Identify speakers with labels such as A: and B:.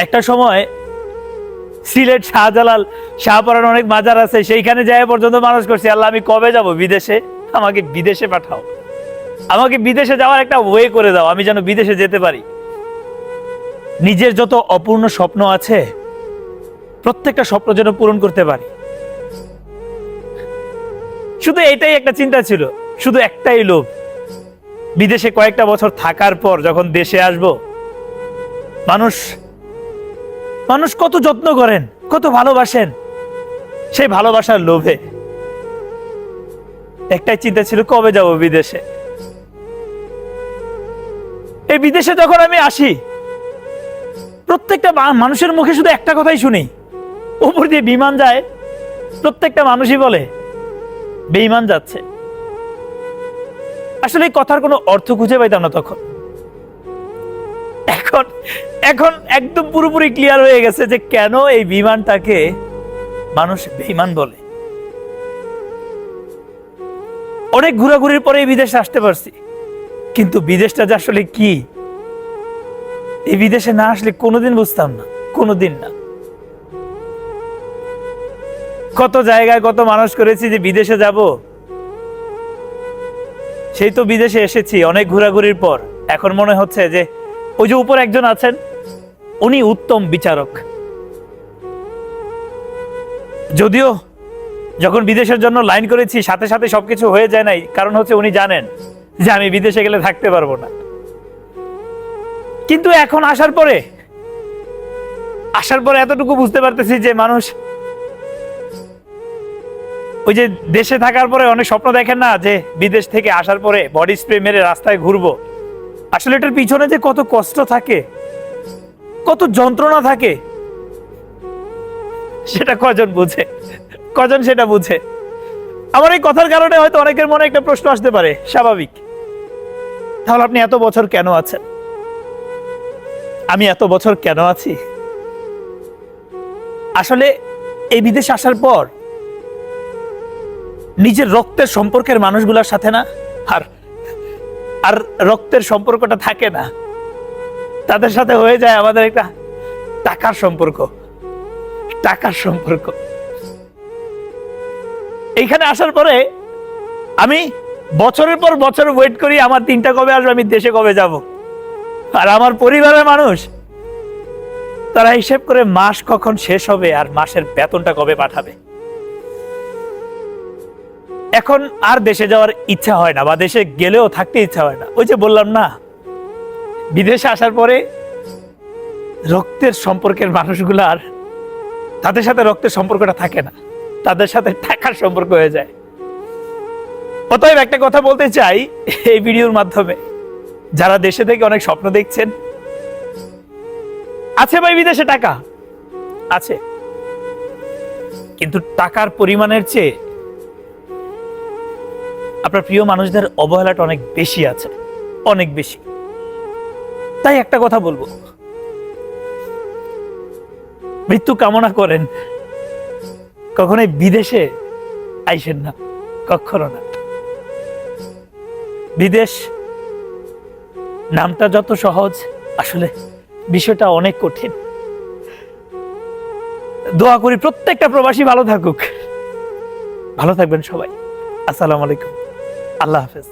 A: একটা সময় সিলেট শাহজালাল শাহপরান অনেক মাজার আছে, সেইখানে যায় পর্যন্ত মানুষ করছে, আল্লাহ আমি কবে যাব বিদেশে, আমাকে বিদেশে পাঠাও, আমাকে বিদেশে যাওয়ার একটা ওয়ে করে দাও, আমি যেন বিদেশে যেতে পারি। নিজের যত অপূর্ণ স্বপ্ন আছে প্রত্যেকটা স্বপ্ন যেন পূরণ করতে পারি। শুধু এটাই একটা চিন্তা ছিল, শুধু একটাই লোভ, বিদেশে কয়েকটা বছর থাকার পর যখন দেশে আসব, মানুষ মানুষ কত যত্ন করেন, কত ভালোবাসেন, সেই ভালোবাসার লোভে একটাই চিন্তা ছিল কবে যাব বিদেশে। এই বিদেশে যখন আমি আসি প্রত্যেকটা মানুষের মুখে শুধু একটা কথাই শুনি, উপর দিয়ে বিমান যায়, প্রত্যেকটা মানুষই বলে বেঈমান যাচ্ছে। আসলে এই কথার কোনো অর্থ খুঁজে পাইতাম না তখন। এখন এখন একদম পুরোপুরি ক্লিয়ার হয়ে গেছে যে কেন এই বিমানটাকে মানুষ বেঈমান বলে। অনেক ঘোরাঘুরির পরে এই বিদেশে আসতে পারছি, কিন্তু বিদেশটা যে আসলে কি, এই বিদেশে না আসলে কোনোদিন বুঝতাম না, কোনোদিন না। কত জায়গায় কত মানুষ করেছি যে বিদেশে যাব, সেই তো বিদেশে এসেছি অনেক ঘোরাঘুরির পর। এখন মনে হচ্ছে যে ওই যে উপর একজন আছেন, উনি উত্তম বিচারক। যদিও যখন বিদেশের জন্য লাইন করেছি সাথে সাথে সবকিছু হয়ে যায় নাই, কারণ হচ্ছে উনি জানেন যে আমি বিদেশে গেলে থাকতে পারবো না। কিন্তু এখন আসার পরে এতটুকু বুঝতে পারতেছি যে মানুষ ওই যে দেশে থাকার পরে অনেক স্বপ্ন দেখেন না, যে বিদেশ থেকে আসার পরে বডি স্প্রে মেরে রাস্তায় ঘুরবো। আসলে এটার পিছনে যে কত কষ্ট থাকে, কত যন্ত্রণা থাকে, সেটা কজন বুঝে, কজন সেটা বুঝে। আমার এই কথার কারণে হয়তো অনেকের মনে একটা প্রশ্ন আসতে পারে, স্বাভাবিক, তাহলে আপনি এত বছর কেন আছেন? আমি এত বছর কেন আছি? আসলে এই বিদেশে আসার পর নিজের রক্তের সম্পর্কের মানুষগুলোর সাথে না আর রক্তের সম্পর্কটা থাকে না, তাদের সাথে হয়ে যায় আমাদের একটা টাকার সম্পর্ক। এইখানে আসার পরে আমি বছরের পর বছর ওয়েট করি আমার দিনটা কবে আসবে, আমি দেশে কবে যাব। আর আমার পরিবারের মানুষ তারা হিসেব করে মাস কখন শেষ হবে আর মাসের বেতনটা কবে পাঠাবে। এখন আর দেশে যাওয়ার ইচ্ছা হয় না, বা দেশে গেলেও থাকতে ইচ্ছা হয় না। ওই যে বললাম না, বিদেশে আসার পরে রক্তের সম্পর্কের মানুষগুলো আর তাদের সাথে রক্তের সম্পর্কটা থাকে না, তাদের সাথে টাকার সম্পর্ক হয়ে যায়। অতএব একটা কথা বলতে চাই এই ভিডিওর মাধ্যমে, যারা দেশে থেকে অনেক স্বপ্ন দেখছেন, আছে ভাই বিদেশে টাকা আছে, কিন্তু টাকার পরিমাণের চেয়ে আপনার প্রিয় মানুষদের অবহেলাটা অনেক বেশি আছে, অনেক বেশি। তাই একটা কথা বলবো, মৃত্যু কামনা করেন, কখনোই বিদেশে আইসেন না, কখনো না। বিদেশ নামটা যত সহজ, আসলে বিষয়টা অনেক কঠিন। দোয়া করি প্রত্যেকটা প্রবাসী ভালো থাকুক। ভালো থাকবেন সবাই। আসসালামু আলাইকুম, আল্লাহ হাফেজ।